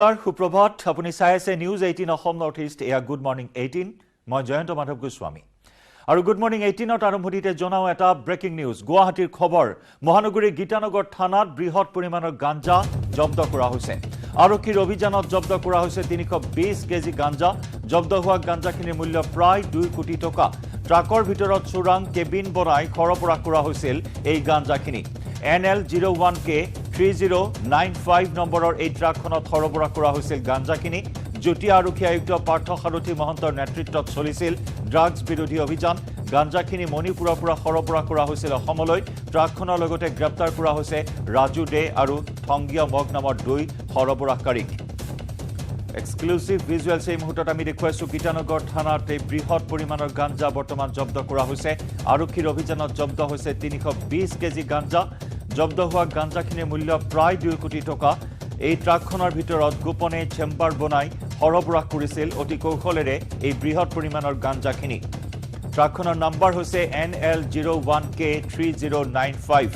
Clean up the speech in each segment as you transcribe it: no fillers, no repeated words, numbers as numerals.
সুপ্ৰভাত আপুনি চাই আছে নিউজ 18 অসম নৰ্থ ইষ্ট এয়া গুড মৰ্নিং 18 মই জয়ন্ত মাধৱ গোস্বামী আৰু গুড মৰ্নিং 18ত আৰম্ভণিতে জনাও এটা ব্ৰেকিং নিউজ গুৱাহাটীৰ খবৰ মহানগৰীৰ গীতানগৰ থানাত বৃহৎ পৰিমাণৰ গাঞ্জা জব্দ কৰা হৈছে আৰক্ষীৰ অভিযানত জব্দ কৰা হৈছে 320 কেজি গাঞ্জা জব্দ হোৱা গাঞ্জাখিনিৰ মূল্য প্ৰায় 2 কোটি টকা ট্ৰাকৰ ভিতৰত চোৰাং কেবিন বনাই খৰপৰা কৰা হৈছিল এই গাঞ্জাখিনি NL01K 3095 নম্বৰৰ এই ট্ৰাকখনত খৰপৰা কৰা হৈছিল গাঞ্জাখিনি জুটিয়া আৰক্ষী আয়ুক্ত পাৰ্থ সাৰথী মহন্তৰ নেতৃত্বত চলিছিল ড্ৰাগছ বিৰোধী অভিযান গাঞ্জাখিনি মণিপুৰৰ পৰা খৰপৰা কৰা হৈছিল অসমলৈ ট্ৰাকখনৰ লগতে গ্ৰেপ্তাৰ কৰা হৈছে ৰাজু দে আৰু থংগিয়া মগ নামৰ দুই খৰপৰাকাৰীক এক্সক্লুসিভ ভিজুৱেলছ এই মুহূৰ্তত আমি দেখুৱাইছো গীতানগৰ থানাত এই বৃহৎ পৰিমাণৰ গাঞ্জা বৰ্তমান জব্দ কৰা হৈছে আৰক্ষীৰ অভিযানত জব্দ হৈছে 320 কেজি গাঞ্জা জব্দ হোৱা গাঞ্জাখিনিৰ মূল্য প্ৰায় 2 কোটি টকা এই ট্ৰাকখনৰ ভিতৰত গোপনে চেম্বাৰ বনাই খৰপৰা কৰিছিল অতি কৌশলেৰে এই বৃহৎ পৰিমাণৰ গাঞ্জাখিনি ট্ৰাকখনৰ নম্বৰ হৈছে NL01K 3095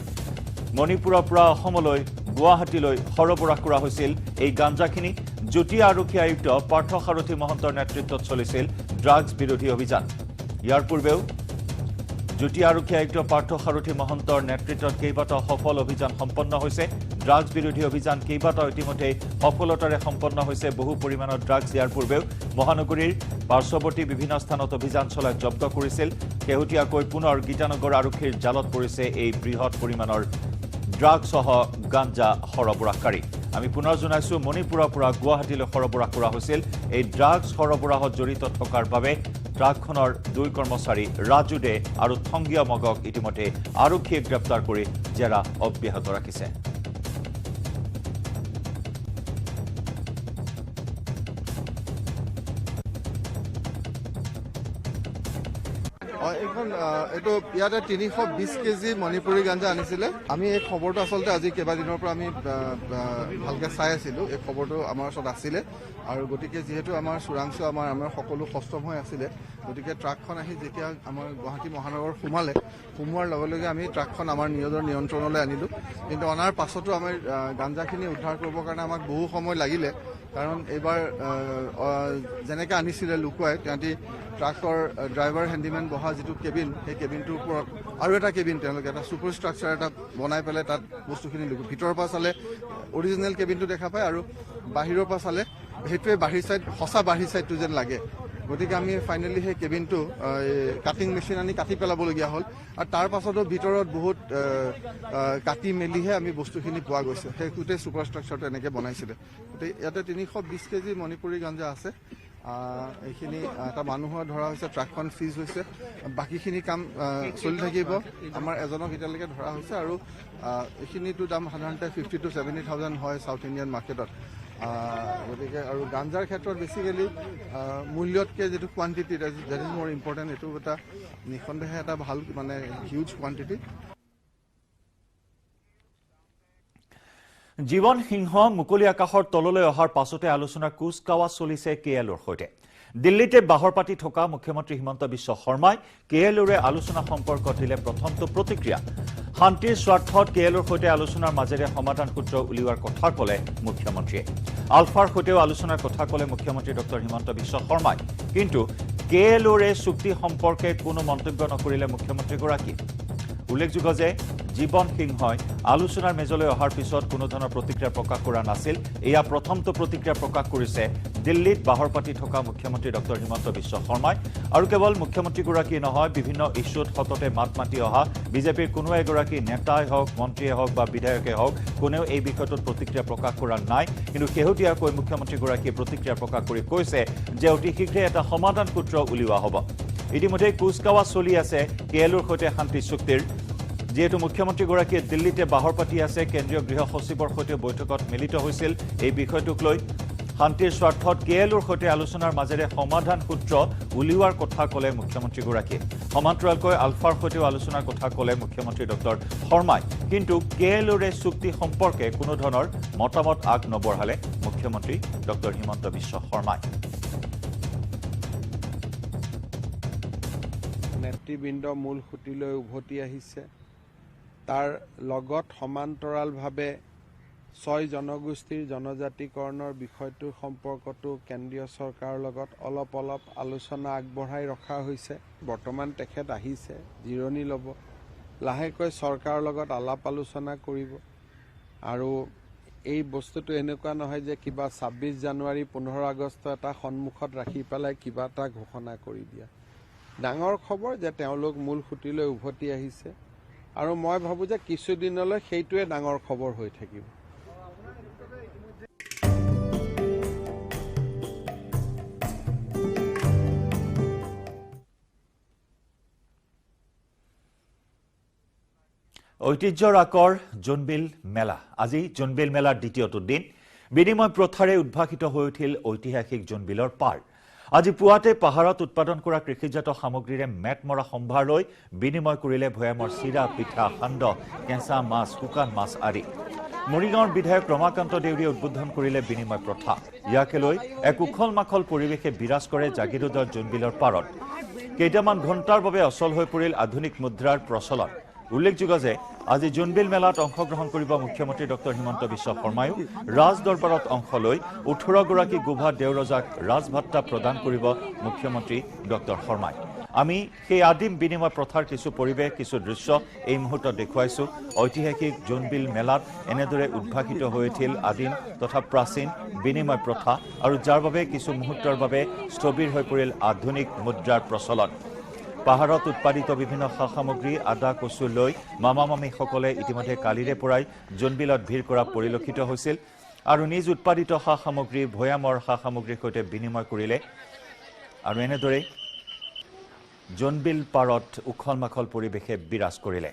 মণিপুৰৰ পৰা অসমলৈ গুৱাহাটীলৈ খৰপৰা কৰা হৈছিল এই গাঞ্জাখিনি জুটিয়া আৰক্ষী আয়ুক্ত পাৰ্থ সাৰথী মহন্তৰ নেতৃত্বত চলিছিল ড্ৰাগছ বিৰোধী অভিযান ইয়াৰ পূৰ্বেও জুটিয়া আৰক্ষী আয়ুক্ত পাৰ্থ সাৰথী মহন্তৰ নেতৃত্বত কেইবাটাও সফল অভিযান সম্পন্ন হৈছে ড্ৰাগছ বিৰোধী অভিযান কেইবাটাও ইতিমধ্যে সফলতাৰে সম্পন্ন হৈছে বহু পৰিমাণৰ ড্ৰাগছ ইয়াৰ পূৰ্বেও মহানগৰীৰ পাৰ্শ্বৱৰ্তী বিভিন্ন স্থানত অভিযান চলাই জব্দ কৰিছিল শেহতীয়াকৈ পুনৰ গীতানগৰ আৰক্ষীৰ জালত পৰিছে এই বৃহৎ পৰিমাণৰ ড্ৰাগছ সহ গাঞ্জা সৰবৰাহকাৰী আমি পুনৰ জনাইছো মণিপুৰৰ পৰা গুৱাহাটীলৈ সৰবৰাহ কৰা হৈছিল এই ড্ৰাগছ সৰবৰাহত জড়িত থকাৰ বাবে ট্ৰাকখনৰ দুই কৰ্মচাৰী ৰাজু দে আৰু থংগিয়া মগক ইতিমধ্যে আৰক্ষীয়ে গ্ৰেপ্তাৰ কৰি জেৰা অব্যাহত ৰাখিছে এখন এইটো ইয়াতে 320 কেজি মণিপুৰী গাঞ্জা আনিছিলে আমি এই খবৰটো আচলতে আজি কেইবাদিনৰ পৰা আমি ভালকৈ চাই আছিলোঁ এই খবৰটো আমাৰ ওচৰত আছিলে আৰু গতিকে যিহেতু আমাৰ চোৰাংচোৱা আমাৰ সকলো সষ্টম হৈ আছিলে গতিকে ট্ৰাকখন আহি যেতিয়া আমাৰ গুৱাহাটী মহানগৰ সোমোৱাৰ লগে লগে আমি ট্ৰাকখন আমাৰ নিজৰ নিয়ন্ত্ৰণলৈ আনিলোঁ কিন্তু অনাৰ পাছতো আমাৰ গাঞ্জাখিনি উদ্ধাৰ কৰিবৰ কাৰণে আমাক বহু সময় লাগিলে কাৰণ এইবাৰ যেনেকৈ আনিছিলে লুকুৱাই তাহাঁতি ট্ৰাকৰ ড্ৰাইভাৰ হেণ্ডিমেন বহা যিটো কেবিন সেই কেবিনটোৰ ওপৰত আৰু এটা কেবিন তেওঁলোকে এটা ছুপাৰ ষ্ট্ৰাকচাৰ এটা বনাই পেলাই তাত বস্তুখিনি লুকুৱাই ভিতৰৰ পৰা চালে অৰিজিনেল কেবিনটো দেখা পায় আৰু বাহিৰৰ পৰা চালে সেইটোৱে সঁচা বাহিৰ ছাইডটো যেন লাগে গতিকে আমি ফাইনেলি সেই কেবিনটো কাটিং মেচিন আনি কাটি পেলাবলগীয়া হ'ল আৰু তাৰ পাছতো ভিতৰত বহুত কাটি মেলিহে আমি বস্তুখিনি পোৱা গৈছে সেই গোটেই ছুপাৰ ষ্ট্ৰাকচাৰটো এনেকৈ বনাইছিলে গতিকে ইয়াতে 320 কেজি মণিপুৰী গাঞ্জা আছে এইখিনি এটা মানুহৰ ধৰা হৈছে ট্ৰাকখন ফ্ৰিজ হৈছে বাকীখিনি কাম চলি থাকিব আমাৰ এজনক এতিয়ালৈকে ধৰা হৈছে আৰু এইখিনিতো দাম সাধাৰণতে 50 to 70,000 হয় চাউথ ইণ্ডিয়ান মাৰ্কেটত গতিকে আৰু গাঞ্জাৰ ক্ষেত্ৰত বেছিকেলি মূল্যতকৈ যিটো কোৱান্টিটি ডেট ইজ মোৰ ইম্পৰ্টেণ্ট এইটো এটা নিঃসন্দেহে এটা ভাল মানে হিউজ কোৱান্টিটি জীৱন সিংহ মুকলি আকাশৰ তললৈ অহাৰ পাছতে আলোচনাৰ কুচকাৱাজ চলিছে কেএলৰ সৈতে দিল্লীতে বাহৰ পাতি থকা মুখ্যমন্ত্ৰী হিমন্ত বিশ্ব শৰ্মাই কেএলৰে আলোচনা সম্পৰ্কত দিলে প্ৰথমটো প্ৰতিক্ৰিয়া শান্তিৰ স্বাৰ্থত কেএলৰ সৈতে আলোচনাৰ মাজেৰে সমাধান সূত্ৰ উলিওৱাৰ কথা ক'লে মুখ্যমন্ত্ৰীয়ে আলফাৰ সৈতেও আলোচনাৰ কথা ক'লে মুখ্যমন্ত্ৰী ডক্টৰ হিমন্ত বিশ্ব শৰ্মাই কিন্তু কেএলৰে চুক্তি সম্পৰ্কে কোনো মন্তব্য নকৰিলে মুখ্যমন্ত্ৰীগৰাকী উল্লেখযোগ্য যে জীৱন সিংহই আলোচনাৰ মেজলৈ অহাৰ পিছত কোনো ধৰণৰ প্ৰতিক্ৰিয়া প্ৰকাশ কৰা নাছিল এয়া প্ৰথমটো প্ৰতিক্ৰিয়া প্ৰকাশ কৰিছে দিল্লীত বাহৰ পাতি থকা মুখ্যমন্ত্ৰী ডক্টৰ হিমন্ত বিশ্ব শৰ্মাই আৰু কেৱল মুখ্যমন্ত্ৰীগৰাকী নহয় বিভিন্ন ইস্যুত সততে মাত মাতি অহা বিজেপিৰ কোনো এগৰাকী নেতাই হওক মন্ত্ৰীয়ে হওক বা বিধায়কে হওক কোনেও এই বিষয়টোত প্ৰতিক্ৰিয়া প্ৰকাশ কৰা নাই কিন্তু শেহতীয়াকৈ মুখ্যমন্ত্ৰীগৰাকীয়ে প্ৰতিক্ৰিয়া প্ৰকাশ কৰি কৈছে যে অতি শীঘ্ৰে এটা সমাধান সূত্ৰ উলিওৱা হ'ব ইতিমধ্যে কুচকাৱাজ চলি আছে কেএলৰ সৈতে শান্তি চুক্তিৰ যেহেতু মুখ্যমন্ত্ৰীগৰাকীয়ে দিল্লীতে বাহৰ পাতি আছে কেন্দ্ৰীয় গৃহ সচিবৰ সৈতে বৈঠকত মিলিত হৈছিল এই বিষয়টোক লৈ শান্তিৰ স্বাৰ্থত কেএলৰ সৈতে আলোচনাৰ মাজেৰে সমাধান সূত্ৰ উলিওৱাৰ কথা ক'লে মুখ্যমন্ত্ৰীগৰাকীয়ে সমান্তৰালকৈ আলফাৰ সৈতেও আলোচনাৰ কথা ক'লে মুখ্যমন্ত্ৰী ডক্টৰ শৰ্মাই কিন্তু কেএলৰে চুক্তি সম্পৰ্কে কোনো ধৰণৰ মতামত আগ নবঢ়ালে মুখ্যমন্ত্ৰী ডক্টৰ হিমন্ত বিশ্ব শৰ্মাই নেতৃবৃন্দ মূল সুঁতিলৈ উভতি আহিছে তাৰ লগত সমান্তৰালভাৱে ছয় জনগোষ্ঠীৰ জনজাতিকৰণৰ বিষয়টোৰ সম্পৰ্কটো কেন্দ্ৰীয় চৰকাৰৰ লগত অলপ আলোচনা আগবঢ়াই ৰখা হৈছে। বৰ্তমান তেখেত আহিছে, জিৰণি ল'ব, লাহেকৈ চৰকাৰৰ লগত আলাপ আলোচনা কৰিব। আৰু এই বস্তুটো এনেকুৱা নহয় যে কিবা ২৬ জানুৱাৰী ১৫ আগষ্ট এটা সন্মুখত ৰাখি পেলাই কিবা এটা ঘোষণা কৰি দিয়া। ডাঙৰ খবৰ যে তেওঁলোক মূল সুঁতিলৈ উভতি আহিছে, আৰু মই ভাবোঁ যে কিছুদিনলৈ সেইটোৱে ডাঙৰ খবৰ হৈ থাকিব। ঐতিহ্যৰ আকৰ জোনবিল মেলা। আজি জোনবিল মেলাৰ দ্বিতীয়টো দিন। বিনিময় প্ৰথাৰে উদ্ভাসিত হৈ উঠিল ঐতিহাসিক জোনবিলৰ পাৰ। আজি পুৱাতে পাহাৰত উৎপাদন কৰা কৃষিজাত সামগ্ৰীৰে মেট মৰা সম্ভাৰ লৈ বিনিময় কৰিলে ভৈয়ামৰ চিৰা, পিঠা, সান্দহ, কেঁচা মাছ, শুকান মাছ আদি। মৰিগাঁৱৰ বিধায়ক ৰমাকান্ত দেউৰীয়ে উদ্বোধন কৰিলে বিনিময় প্ৰথা। ইয়াকে লৈ এক উখল মাখল পৰিৱেশে বিৰাজ কৰে জাগিৰোডৰ জোনবিলৰ পাৰত। কেইটামান ঘণ্টাৰ বাবে অচল হৈ পৰিল আধুনিক মুদ্ৰাৰ প্ৰচলন। উল্লেখযোগ্য যে আজি জোনবিল মেলাত অংশগ্ৰহণ কৰিব মুখ্যমন্ত্ৰী ডক্টৰ হিমন্ত বিশ্ব শৰ্মায়ো। ৰাজ দৰবাৰত অংশ লৈ ১৮গৰাকী গোভা দেওৰজাক ৰাজভাত্তা প্ৰদান কৰিব মুখ্যমন্ত্ৰী ডক্টৰ শৰ্মাই। আমি সেই আদিম বিনিময় প্ৰথাৰ কিছু পৰিৱেশ, কিছু দৃশ্য এই মুহূৰ্তত দেখুৱাইছো। ঐতিহাসিক জোনবিল মেলাত এনেদৰে উদ্ভাসিত হৈ উঠিল আদিম তথা প্ৰাচীন বিনিময় প্ৰথা, আৰু যাৰ বাবে কিছু মুহূৰ্তৰ বাবে স্থবিৰ হৈ পৰিল আধুনিক মুদ্ৰাৰ প্ৰচলন। পাহাৰত উৎপাদিত বিভিন্ন সা সামগ্ৰী, আদা, কচু লৈ মামা মামীসকলে ইতিমধ্যে কালিৰে পৰাই জোনবিলত ভিৰ কৰা পৰিলক্ষিত হৈছিল, আৰু নিজ উৎপাদিত সা সামগ্ৰী ভৈয়ামৰ সা সামগ্ৰীৰ সৈতে বিনিময় কৰিলে। আৰু এনেদৰে জোনবিল পাৰত উখল মাখল পৰিৱেশে বিৰাজ কৰিলে।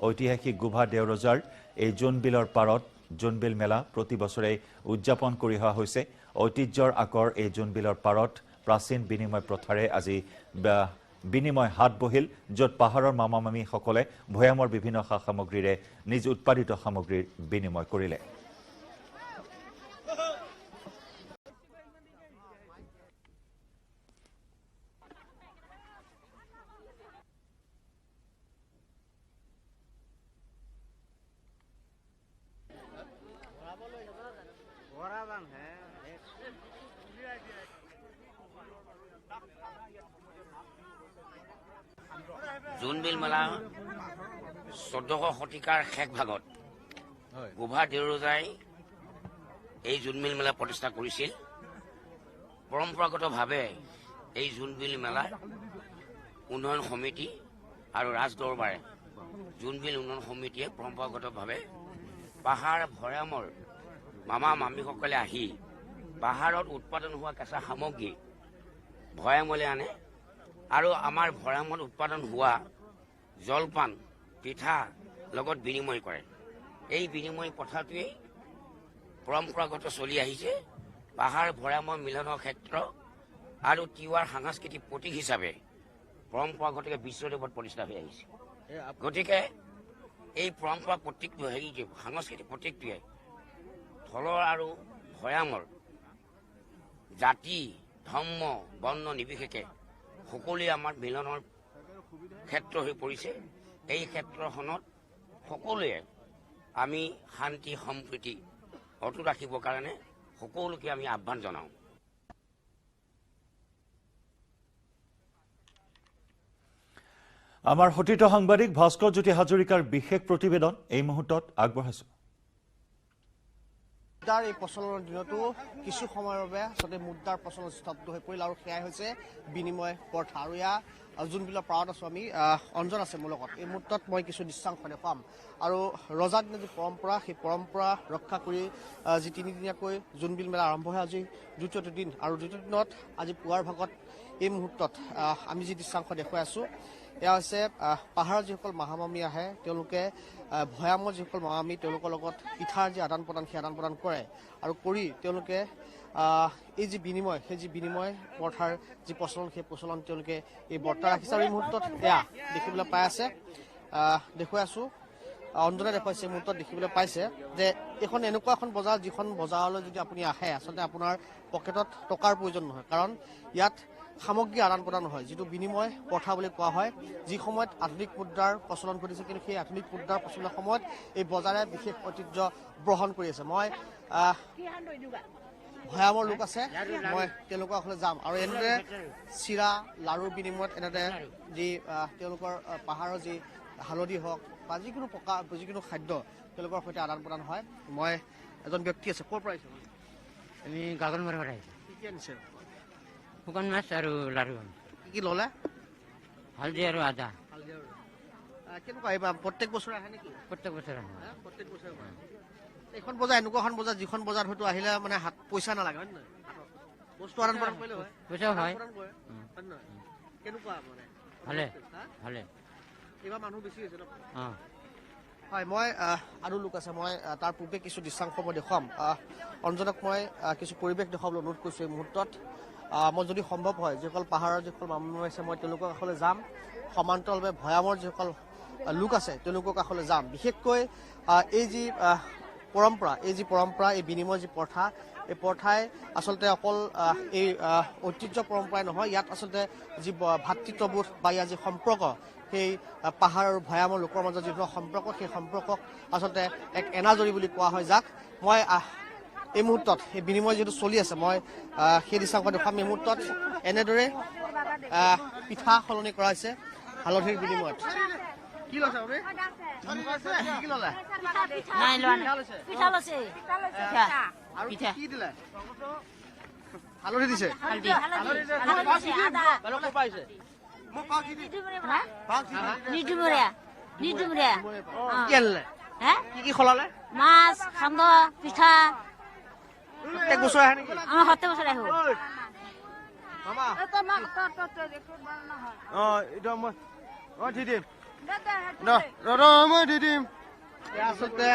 ঐতিহাসিক গোভা দেওৰজাৰ এই জোনবিলৰ পাৰত জোনবিল মেলা প্ৰতি বছৰে উদযাপন কৰি অহা হৈছে। ঐতিহ্যৰ আকৰ এই জোনবিলৰ পাৰত প্ৰাচীন বিনিময় প্ৰথাৰে আজি বিনিময় হাত বহিল, য'ত পাহাৰৰ মামা মামীসকলে ভৈয়ামৰ বিভিন্ন সা সামগ্ৰীৰে নিজ উৎপাদিত সামগ্ৰীৰ বিনিময় কৰিলে। জোনবিল মেলা ১৪শ শতিকাৰ শেষ ভাগত গোভা দেওৰজাই এই জোনবিল মেলা প্ৰতিষ্ঠা কৰিছিল। পৰম্পৰাগতভাৱে এই জোনবিল মেলা উন্নয়ন সমিতি আৰু ৰাজ দৰবাৰে জোনবিল উন্নয়ন সমিতিয়ে পৰম্পৰাগতভাৱে পাহাৰ ভৈয়ামৰ মামা মামীসকলে আহি পাহাৰত উৎপাদন হোৱা কেঁচা সামগ্ৰী ভৈয়ামলৈ আনে, আৰু আমাৰ ভৈয়ামত উৎপাদন হোৱা জলপান, পিঠা লগত বিনিময় কৰে। এই বিনিময় প্ৰথাটোৱেই পৰম্পৰাগত চলি আহিছে। পাহাৰ ভৈয়ামৰ মিলনৰ ক্ষেত্ৰ আৰু তিৱাৰ সাংস্কৃতিক প্ৰতীক হিচাপে পৰম্পৰাগতভাৱে বিশ্বদেৱত প্ৰতিষ্ঠা হৈ আহিছে। গতিকে এই পৰম্পৰা প্ৰতীকটো সাংস্কৃতিক প্ৰতীকটোৱে থলৰ আৰু ভৈয়ামৰ জাতি, ধৰ্ম, বৰ্ণ নিৰ্বিশেষে সকলোৱে আমাৰ মিলনৰ ক্ষেত্ৰ হৈ পৰিছে। এই ক্ষেত্ৰখনত সকলোৱে আমি শান্তি সম্প্ৰীতি অটুট ৰাখিবৰ কাৰণে সকলোকে আমি আহ্বান জনাওঁ। আমাৰ সতীৰ্থ সাংবাদিক ভাস্কৰ জ্যোতি হাজৰিকাৰ বিশেষ প্ৰতিবেদন এই মুহূৰ্তত আগবঢ়াইছো। মুদ্ৰাৰ এই প্ৰচলনৰ দিনতো কিছু সময়ৰ বাবে আচলতে মুদ্ৰাৰ প্ৰচলন স্তব্ধ হৈ পৰিল, আৰু সেয়াই হৈছে বিনিময় প্ৰথা। আৰু এয়া জোনবিলৰ পাৰত আছো আমি, অঞ্জন আছে মোৰ লগত। এই মুহূৰ্তত মই কিছু দৃশ্যাংশ দেখুৱাম। আৰু ৰজাৰ দিনৰ যি পৰম্পৰা, সেই পৰম্পৰা ৰক্ষা কৰি যি তিনিদিনীয়াকৈ জোনবিল মেলা আৰম্ভ হয় আজি দ্বিতীয়টো দিন। আৰু দ্বিতীয় দিনত আজি পুৱাৰ ভাগত এই মুহূৰ্তত আমি যি দৃশ্যাংশ দেখুৱাই আছো, এয়া হৈছে পাহাৰৰ যিসকল মামামামী আহে, তেওঁলোকে ভৈয়ামৰ যিসকল মামামামী তেওঁলোকৰ লগত পিঠাৰ যি আদান প্ৰদান, সেই আদান প্ৰদান কৰে, আৰু কৰি তেওঁলোকে এই যি বিনিময়, সেই যি বিনিময় প্ৰথাৰ যি প্ৰচলন, সেই প্ৰচলন তেওঁলোকে এই বৰ্তাই ৰাখিছে। আৰু এই মুহূৰ্তত এয়া দেখিবলৈ পাই আছে, দেখুৱাই আছো, অঞ্জনে দেখুৱাইছে। এই মুহূৰ্তত দেখিবলৈ পাইছে যে এইখন এনেকুৱা এখন বজাৰ, যিখন বজাৰলৈ যদি আপুনি আহে আচলতে আপোনাৰ পকেটত টকাৰ প্ৰয়োজন নহয়, কাৰণ ইয়াত সামগ্ৰী আদান প্ৰদান হয়, যিটো বিনিময় প্ৰথা বুলি কোৱা হয়। যি সময়ত আধুনিক মুদ্ৰাৰ প্ৰচলন ঘটিছে, কিন্তু সেই আধুনিক মুদ্ৰাৰ প্ৰচলনৰ সময়ত এই বজাৰে বিশেষ ঐতিহ্য বহন কৰি আছে। মই ভৈয়ামৰ লোক আছে, মই তেওঁলোকৰ কাষলৈ যাম আৰু এনেদৰে চিৰা লাৰুৰ বিনিময়ত এনেদৰে যি তেওঁলোকৰ পাহাৰৰ যি হালধি হওক বা যিকোনো খাদ্য তেওঁলোকৰ সৈতে আদান প্ৰদান হয়। মই এজন ব্যক্তি আছে, ক'ৰ পৰা আহিছে? আমি গাগনমাৰৰ পৰা আহিছোঁ। কি কি আনিছে? শুকান মাছ আৰু লাৰু কি কি ল'লে? হালধি আৰু আদা কেনেকুৱা এইবাৰ প্ৰত্যেক বছৰে আহে নেকি? প্ৰত্যেক বছৰ আহে। প্ৰত্যেক বছৰে হয়। এইখন বজাৰ এনেকুৱা এখন বজাৰ যিখন বজাৰত হয়তো আহিলে মানে হাত পইচা নালাগে, হয় নে নহয়? বস্তু আদান প্ৰদান কৰিলে হয়, পইচাও হয়। আদান প্ৰদান কৰে, হয় নে নহয়? কেনেকুৱা মানে? ভালে হা? ভালে। এইবাৰ মানুহ বেছি হৈছে ন? অঁ হয়, মই আৰু লোক আছে, মই তাৰ পূৰ্বে কিছু দৃশ্যাংশ মই দেখুৱাম। অঞ্জনক মই কিছু পৰিৱেশ দেখুৱাবলৈ অনুৰোধ কৰিছোঁ এই মুহূৰ্তত। মই যদি সম্ভৱ হয়, যিসকল পাহাৰৰ যিসকল মানুহ আছে মই তেওঁলোকৰ কাষলৈ যাম। সমান্তৰালভাৱে ভৈয়ামৰ যিসকল লোক আছে তেওঁলোকৰ কাষলৈ যাম। বিশেষকৈ এই যি পৰম্পৰা, এই বিনিময় যি প্ৰথা, এই প্ৰথাই আচলতে অকল এই ঐতিহ্য পৰম্পৰাই নহয়, ইয়াত আচলতে যি ভাতৃত্ববোধ বা ইয়াৰ যি সম্পৰ্ক, সেই পাহাৰ আৰু ভৈয়ামৰ লোকৰ মাজত যিটো সম্পৰ্ক, সেই সম্পৰ্কক আচলতে এক এনাজৰী বুলি কোৱা হয় যাক। মই এই মুহূৰ্তত এই বিনিময় যিটো চলি আছে, মই সেই দৃশ্যাংশ দেখুৱাম। এই মুহূৰ্তত এনেদৰে পিঠা সলনি কৰা হৈছে হালধিৰ বিনিময়ত। কি লৈছে আপুনি? কি ল'লে? নাই লোৱা, পিঠা লৈছে। আৰু কি দিলে? হালধি দিছে। কি আনিলে? কি সলালে? মাছ, সান্দহ, পিঠা। প্ৰত্যেক বছৰে আহে নেকি? সত্তৰ বছৰ আহো। মামা আচলতে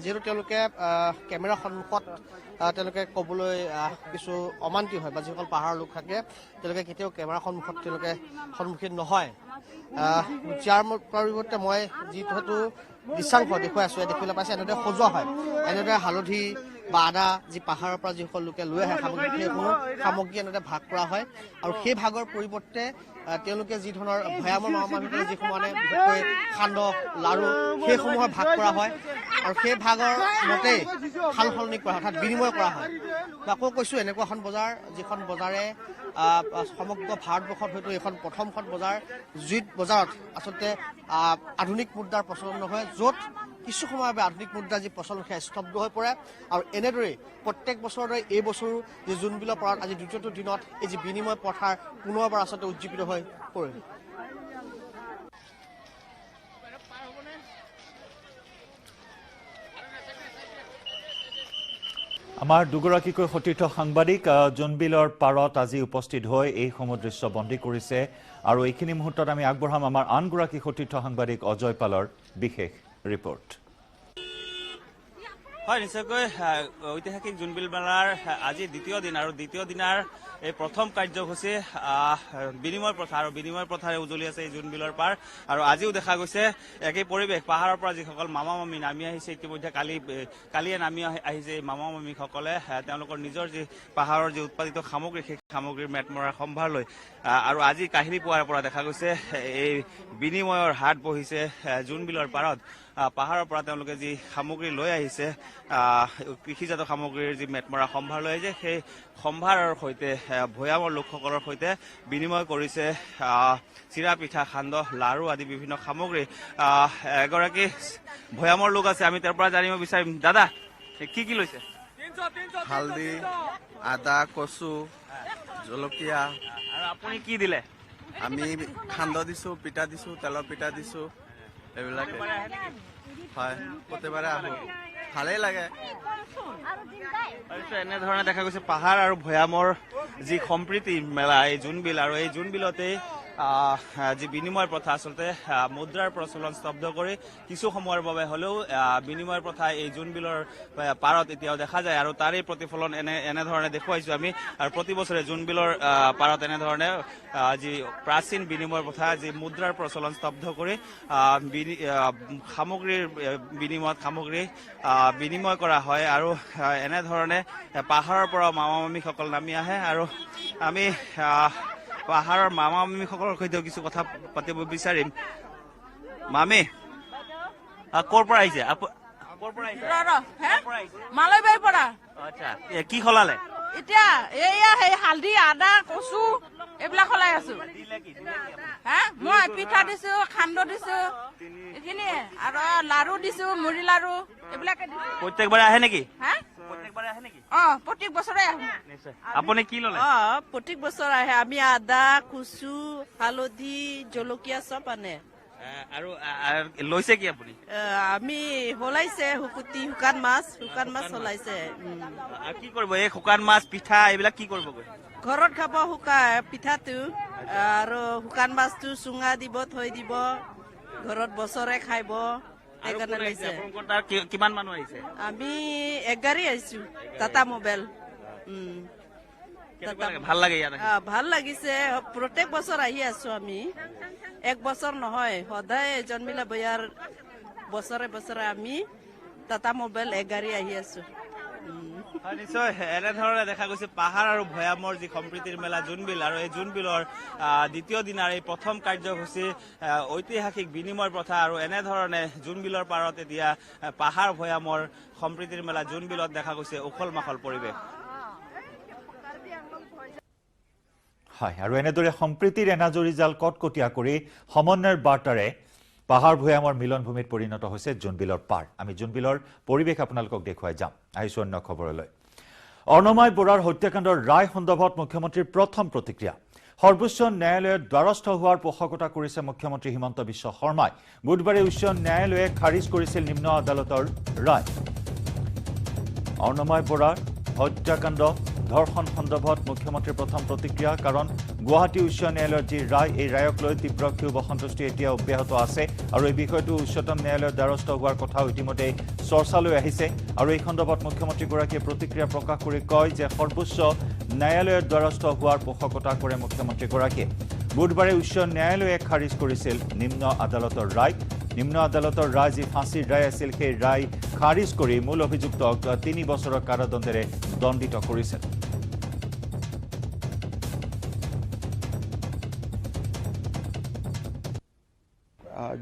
যিহেতু তেওঁলোকে কেমেৰা সন্মুখত তেওঁলোকে ক'বলৈ কিছু অমান্তি হয়, বা যিসকল পাহাৰৰ লোক থাকে তেওঁলোকে কেতিয়াও কেমেৰা সন্মুখত তেওঁলোকে সন্মুখীন নহয়। যাৰ পৰিৱৰ্তে মই যিহেতু দৃশ্যাংশ দেখুৱাই আছোঁ, দেখিবলৈ পাইছে এনেদৰে সজোৱা হয়। এনেদৰে হালধি বা আদা যি পাহাৰৰ পৰা যিসকল লোকে লৈ আহে সামগ্ৰী, সেইসমূহ সামগ্ৰী এনেদৰে ভাগ কৰা হয়। আৰু সেই ভাগৰ পৰিৱৰ্তে তেওঁলোকে যি ধৰণৰ ভৈয়ামৰ মানুহসকলে যিসমূহ আনে, বিশেষকৈ সান্দহ লাৰু, সেইসমূহৰ ভাগ কৰা হয়। আৰু সেই ভাগৰ মতেই সাল সলনি কৰা হয়, অৰ্থাৎ বিনিময় কৰা হয়। আকৌ কৈছোঁ, এনেকুৱা এখন বজাৰ যিখন বজাৰে সমগ্ৰ ভাৰতবৰ্ষত হয়তো এইখন প্ৰথমখন বজাৰ, যি বজাৰত আচলতে আধুনিক মুদ্ৰাৰ প্ৰচলন নহয়, য'ত কিছু সময়ৰ বাবে আধুনিক মুদ্ৰাৰ যি প্ৰচলন সেয়া স্তব্ধ হৈ পৰে। আৰু এনেদৰেই প্ৰত্যেক বছৰৰে এই বছৰো যি জোনবিলৰ পাৰত আজি দ্বিতীয়টো দিনত এই যি বিনিময় প্ৰথাৰ পুনৰবাৰ আচলতে উজ্জীৱিত হৈ পৰিল। আমাৰ দুগৰাকীকৈ সতীৰ্থ সাংবাদিক জোনবিলৰ পাৰত আজি উপস্থিত হৈ এইসমূহ দৃশ্য বন্দী কৰিছে। আৰু এইখিনি মুহূৰ্তত আমি আগবঢ়াম আমাৰ আনগৰাকী সতীৰ্থ সাংবাদিক অজয় পালৰ বিশেষ ৰিপৰ্ট। হয়, নিশ্চয়কৈ ঐতিহাসিক জোনবিল মেলাৰ আজি দ্বিতীয় দিন, আৰু দ্বিতীয় দিনাৰ এই প্ৰথম কাৰ্যসূচী বিনিময় প্ৰথা, আৰু বিনিময় প্ৰথাৰে উজলি আছে এই জোনবিলৰ পাৰ। আৰু আজিও দেখা গৈছে একেই পৰিৱেশ। পাহাৰৰ পৰা যিসকল মামা মামী নামি আহিছে, ইতিমধ্যে কালিয়ে নামি আহিছে এই মামা মামীসকলে তেওঁলোকৰ নিজৰ যি পাহাৰৰ যি উৎপাদিত সামগ্ৰী, সেই সামগ্ৰীৰ মেট মৰাৰ সম্ভাৰ লৈ। আৰু আজি কাহিনী পোৱাৰ পৰা দেখা গৈছে এই বিনিময়ৰ হাট বহিছে জোনবিলৰ পাৰত। পাহাৰৰ পৰা তেওঁলোকে যি সামগ্ৰী লৈ আহিছে, কৃষিজাত সামগ্ৰীৰ যি মেটমৰা সম্ভাৰ লৈ আহিছে, সেই সম্ভাৰৰ সৈতে ভৈয়ামৰ লোকসকলৰ সৈতে বিনিময় কৰিছে চিৰা পিঠা সান্দহ লাৰু আদি বিভিন্ন সামগ্ৰী। এগৰাকী ভৈয়ামৰ লোক আছে, আমি তেওঁৰ পৰা জানিব বিচাৰিম। দাদা, কি কি লৈছে? হালধি আদা কচু জলকীয়া। আৰু আপুনি কি দিলে? আমি সান্দহ দিছোঁ, পিঠা দিছোঁ, তেলৰ পিঠা দিছোঁ, এইবিলাকে। হয়, প্ৰত্যেকবাৰে আহোঁ, ভালেই লাগে। এনেধৰণে দেখা গৈছে পাহাৰ আৰু ভৈয়ামৰ যি সম্প্ৰীতি মেলা এই জোনবিল, আৰু এই জোনবিলতেই যি বিনিময় প্ৰথা, আচলতে মুদ্ৰাৰ প্ৰচলন স্তব্ধ কৰি কিছু সময়ৰ বাবে হ'লেও বিনিময় প্ৰথা এই জোনবিলৰ পাৰত এতিয়াও দেখা যায়। আৰু তাৰেই প্ৰতিফলন এনেধৰণে দেখুৱাইছোঁ আমি। আৰু প্ৰতি বছৰে জোনবিলৰ পাৰত এনেধৰণে যি প্ৰাচীন বিনিময় প্ৰথা, যি মুদ্ৰাৰ প্ৰচলন স্তব্ধ কৰি সামগ্ৰীৰ বিনিময়ত সামগ্ৰী বিনিময় কৰা হয়। আৰু এনেধৰণে পাহাৰৰ পৰা মামা মামীসকল নামি আহে। আৰু আমি পাহাৰৰ মামা মামীসকলৰ সৈতেও কিছু কথা পাতিব বিচাৰিম। মামী ক'ৰ পৰা আহিছে? ক'ৰ পৰা আহিছে? মালৈবাৰীৰ পৰা। আচ্ছা, কি সলালে? এতিয়া এয়া সেই হালধি, আদা, কচু এইবিলাক সলাই আছো। মই পিঠা দিছো, সান্দহ দিছো, এইখিনিয়ে আৰু লাৰু দিছো, মুড়ি লাৰু এইবিলাকে দিছো। প্ৰত্যেকবাৰে আহে নেকি? প্ৰত্যেক বছৰে আহো। আপুনি কি ললে? প্ৰত্যেক বছৰ আহে। আমি আদা, কচু, হালধি, জলকীয়া চব আনে। আৰু লৈছে কি আপুনি? আমি সলাইছে শুকান মাছ সলাইছে। আৰু কি কৰিব এই শুকান মাছ, পিঠা এইবিলাক কি কৰিব? ঘৰত খাব পিঠাটো, আৰু শুকান মাছটো চুঙা দিব, থৈ দিব, ঘৰত বছৰে খাব। সেইকাৰণে লৈছে। কিমান মানুহ আহিছে? আমি 1 গাড়ী আহিছো, টাটা মোবাইল। ভাল লাগে ইয়াত? ভাল লাগিছে। প্ৰত্যেক বছৰ আহি আছো আমি, 1 বছৰ নহয়, সদায় জন্মিলা বয়াৰ বছৰে বছৰে আমি টাটা মোবাইল 1 গাড়ী আহি আছো। নিশ্চয় এনেধৰণে দেখা গৈছে পাহাৰ আৰু ভৈয়ামৰ যি সম্প্ৰীতিৰ মেলা জোনবিল, আৰু এই জোনবিলৰ দ্বিতীয় দিনাৰ এই প্ৰথম কাৰ্যসূচী ঐতিহাসিক বিনিময় প্ৰথা, আৰু এনেধৰণে জোনবিলৰ পাৰত এতিয়া পাহাৰ ভৈয়ামৰ সম্প্ৰীতিৰ মেলা জোনবিলত দেখা গৈছে উখল মাখল পৰিৱেশ। হয়, আৰু এনেদৰে সম্প্ৰীতিৰ এনাজৰী জাল কটকটীয়া কৰি সমন্বয়ৰ বাৰ্তাৰে পাহাৰ ভৈয়ামৰ মিলনভূমিত পৰিণত হৈছে জোনবিলৰ পাৰ। আমি জোনবিলৰ পৰিৱেশ আপোনালোকক দেখুৱাই যাম। আহিছোঁ অন্য খবৰলৈ। অৰ্ণমাই বৰাৰ হত্যাকাণ্ডৰ ৰায় সন্দৰ্ভত মুখ্যমন্ত্ৰীৰ প্ৰথম প্ৰতিক্ৰিয়া। সৰ্বোচ্চ ন্যায়ালয়ত দ্বাৰস্থ হোৱাৰ পোষকতা কৰিছে মুখ্যমন্ত্ৰী হিমন্ত বিশ্ব শৰ্মাই। বুধবাৰে উচ্চ ন্যায়ালয়ে খাৰিজ কৰিছিল নিম্ন আদালতৰ ৰায়। অৰ্ণমাই বৰাৰ হত্যাকাণ্ড ধৰ্ষণ সন্দৰ্ভত মুখ্যমন্ত্ৰীৰ প্ৰথম প্ৰতিক্ৰিয়া। কাৰণ গুৱাহাটী উচ্চ ন্যায়ালয়ৰ যি ৰায়, এই ৰায়ক লৈ তীব্ৰ ক্ষোভ অসন্তুষ্টি এতিয়া অব্যাহত আছে, আৰু এই বিষয়টো উচ্চতম ন্যায়ালয়ৰ দ্বাৰস্থ হোৱাৰ কথাও ইতিমধ্যে চৰ্চালৈ আহিছে। আৰু এই সন্দৰ্ভত মুখ্যমন্ত্ৰীগৰাকীয়ে প্ৰতিক্ৰিয়া প্ৰকাশ কৰি কয় যে সৰ্বোচ্চ ন্যায়ালয়ৰ দ্বাৰস্থ হোৱাৰ পোষকতা কৰে মুখ্যমন্ত্ৰীগৰাকীয়ে। বুধবাৰে উচ্চ ন্যায়ালয়ে খাৰিজ কৰিছিল নিম্ন আদালতৰ ৰায়। নিম্ন আদালতৰ ৰায় যি ফাঁচীৰ ৰায় আছিল, সেই ৰায় খাৰিজ কৰি মূল অভিযুক্তক 3 বছৰৰ কাৰাদণ্ডেৰে দণ্ডিত কৰিছিল।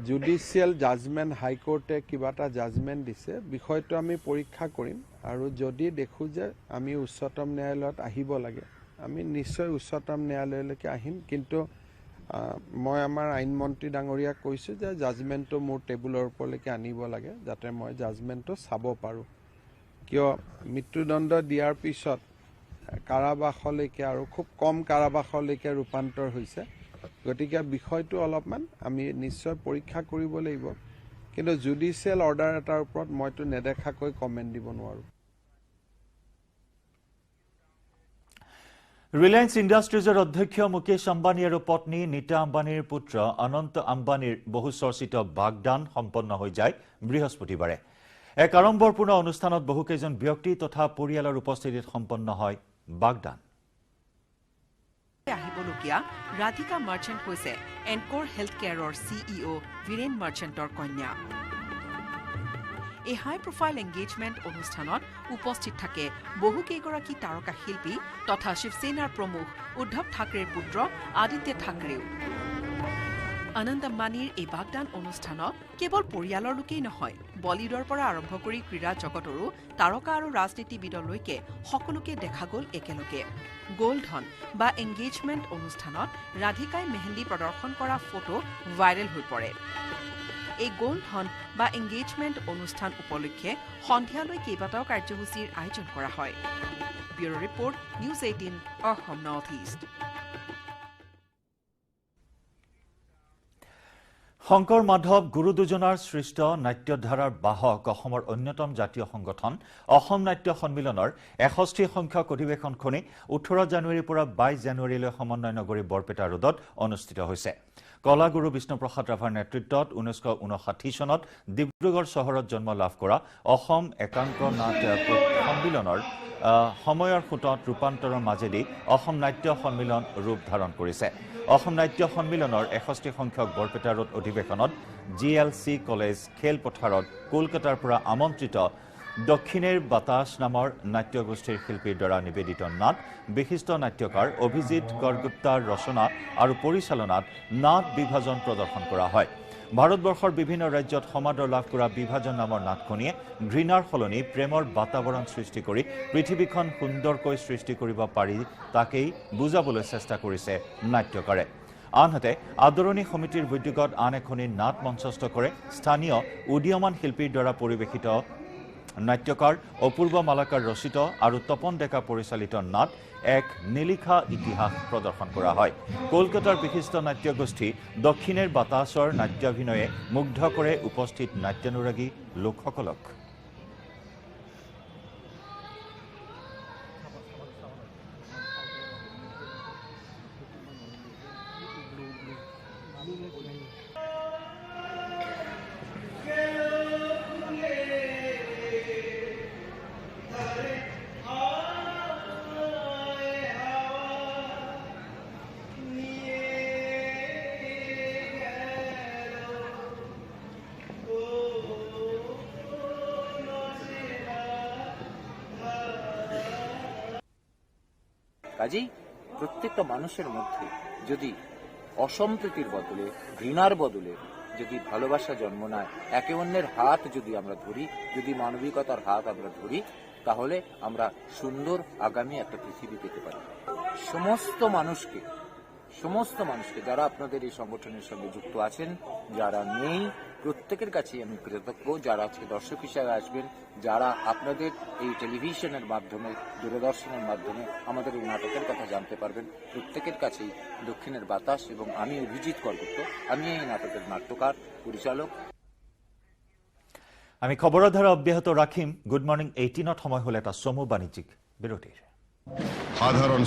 জুডিচিয়েল জাজমেণ্ট হাইকোৰ্টে কিবা এটা জাজমেণ্ট দিছে, বিষয়টো আমি পৰীক্ষা কৰিম, আৰু যদি দেখোঁ যে আমি উচ্চতম ন্যায়ালয়ত আহিব লাগে, আমি নিশ্চয় উচ্চতম ন্যায়ালয়লৈকে আহিম। কিন্তু মই আমাৰ আইনমন্ত্ৰী ডাঙৰীয়াক কৈছোঁ যে জাজমেণ্টটো মোৰ টেবুলৰ ওপৰলৈকে আনিব লাগে, যাতে মই জাজমেণ্টটো চাব পাৰোঁ। কিয় মৃত্যুদণ্ড দিয়াৰ পিছত কাৰাবাসলৈকে আৰু খুব কম কাৰাবাসলৈকে ৰূপান্তৰ হৈছে। গতিকে বিষয়টো অলপমান আমি নিশ্চয় পৰীক্ষা কৰিব লাগিব, কিন্তু জুডিচিয়েল অৰ্ডাৰ এটাৰ ওপৰত মইতো নেদেখাকৈ কমেণ্ট দিব নোৱাৰোঁ। ৰিলায়েন্স ইণ্ডাষ্ট্ৰিজৰ অধ্যক্ষ মুকেশ আম্বানী আৰু পত্নী নীতা আম্বানীৰ পুত্ৰ অনন্ত আম্বানীৰ বহুচৰ্চিত বাগদান সম্পন্ন হৈ যায় বৃহস্পতিবাৰে। এক আড়ম্বৰপূৰ্ণ অনুষ্ঠানত বহুকেইজন ব্যক্তি তথা পৰিয়ালৰ উপস্থিতিত সম্পন্ন হয় বাগদান। আহিবলগীয়া ৰাধিকা মাৰ্চেণ্ট হৈছে এনক'ৰ হেল্থ কেয়াৰৰ CEO বীৰেন মাৰ্চেণ্টৰ কন্যা। এই হাই প্ৰফাইল এংগেজমেণ্ট অনুষ্ঠানত উপস্থিত থাকে বহুকেইগৰাকী তাৰকা শিল্পী তথা শিৱসেনাৰ প্ৰমুখ উদ্ধৱ ঠাকৰেৰ পুত্ৰ আদিত্য ঠাকৰেও। আনন্দ আম্বানীৰ এই বাগদান অনুষ্ঠানত কেৱল পৰিয়ালৰ লোকেই নহয়, বলিউডৰ পৰা আৰম্ভ কৰি ক্ৰীড়া জগতৰো তাৰকা আৰু ৰাজনীতিবিদলৈকে সকলোকে দেখা গ'ল একেলগে। গোল্ডন বা এংগেজমেণ্ট অনুষ্ঠানত ৰাধিকাই মেহেন্দী প্ৰদৰ্শন কৰা ফটো ভাইৰেল হৈ পৰে। এই গোল্ডন বা এংগেজমেণ্ট অনুষ্ঠান উপলক্ষে সন্ধিয়ালৈ কেইবাটাও কাৰ্যসূচীৰ আয়োজন কৰা হয়। Bureau' report, news 18 Assam north east. Shankar Madhav গুৰু দুজনাৰ সৃষ্ট নাট্যধাৰাৰ বাহক অসমৰ অন্যতম জাতীয় সংগঠন অসম নাট্য সন্মিলনৰ 61 সংখ্যক অধিৱেশনখনি 18 জানুৱাৰীৰ পৰা 22 জানুৱাৰীলৈ সমন্বয় নগৰী বৰপেটা ৰোডত অনুষ্ঠিত হৈছে। কলাগুৰু বিষ্ণুপ্ৰসাদ ৰাভাৰ নেতৃত্বত 1959 চনত ডিব্ৰুগড় চহৰত জন্ম লাভ কৰা অসম একাংক নাট সন্মিলনৰ সময়ৰ সোঁতত ৰূপান্তৰৰ মাজেদি অসম নাট্য সন্মিলন ৰূপ ধাৰণ কৰিছে। অসম নাট্য সন্মিলনৰ 61 সংখ্যক বৰপেটা ৰোড অধিৱেশনত GLC কলেজ খেলপথাৰত কলকাতাৰ পৰা আমন্ত্ৰিত দক্ষিণেৰ বাতাস নামৰ নাট্যগোষ্ঠীৰ শিল্পীৰ দ্বাৰা নিবেদিত নাট বিশিষ্ট নাট্যকাৰ অভিজিৎ কৰগুপ্তাৰ ৰচনা আৰু পৰিচালনাত নাট বিভাজন প্ৰদৰ্শন কৰা হয়। ভাৰতবৰ্ষৰ বিভিন্ন ৰাজ্যত সমাদৰ লাভ কৰা বিভাজন নামৰ নাটখনিয়ে ঘৃণাৰ সলনি প্ৰেমৰ বাতাবৰণ সৃষ্টি কৰি পৃথিৱীখন সুন্দৰকৈ সৃষ্টি কৰিব পাৰি তাকেই বুজাবলৈ চেষ্টা কৰিছে নাট্যকাৰে। আনহাতে আদৰণী সমিতিৰ উদ্যোগত আন এখনি নাট মঞ্চস্থ কৰে স্থানীয় উদীয়মান শিল্পীৰ দ্বাৰা পৰিৱেশিত নাট্যকাৰ অপূৰ্ব মালাকাৰ ৰচিত আৰু তপন ডেকা পৰিচালিত নাট এক নিলিখা ইতিহাস প্ৰদৰ্শন কৰা হয়। কলকাতাৰ বিশিষ্ট নাট্যগোষ্ঠী দক্ষিণেৰ বাতাসৰ নাট্যাভিনয়ে মুগ্ধ কৰে উপস্থিত নাট্যানুৰাগী লোকসকলক। কাজেই প্রত্যেকটা মানুষের মধ্যে যদি অসম্প্রীতির বদলে ঘৃণার বদলে যদি ভালোবাসা জন্ম নেয়, একে অন্যের হাত যদি আমরা ধরি, যদি মানবিকতার হাত আমরা ধরি, তাহলে আমরা সুন্দর আগামী একটা পৃথিবী পেতে পারি। সমস্ত মানুষকে যারা আপনাদের এই সংগঠনের সঙ্গে যুক্ত আছেন, যারা নেই, প্রত্যেকের কাছেই আমি কৃতজ্ঞ। যারা আজকে দর্শক হিসাবে আসবেন, যারা আপনাদের এই টেলিভিশনের মাধ্যমে, দূরদর্শনের মাধ্যমে আমাদের এই নাটকের কথা জানতে পারবেন, প্রত্যেকের কাছেই দক্ষিণের বাতাস এবং আমি অভিজিৎ করগুপ্ত, আমি এই নাটকের নাট্যকার, পরিচালক। আমি খবৰৰ ধাৰা অব্যাহত ৰাখিম। গুড মৰ্ণিং 18ত সময় হ'ল এটা চমু বাণিজ্যিক বিৰতিৰ। সাধাৰণ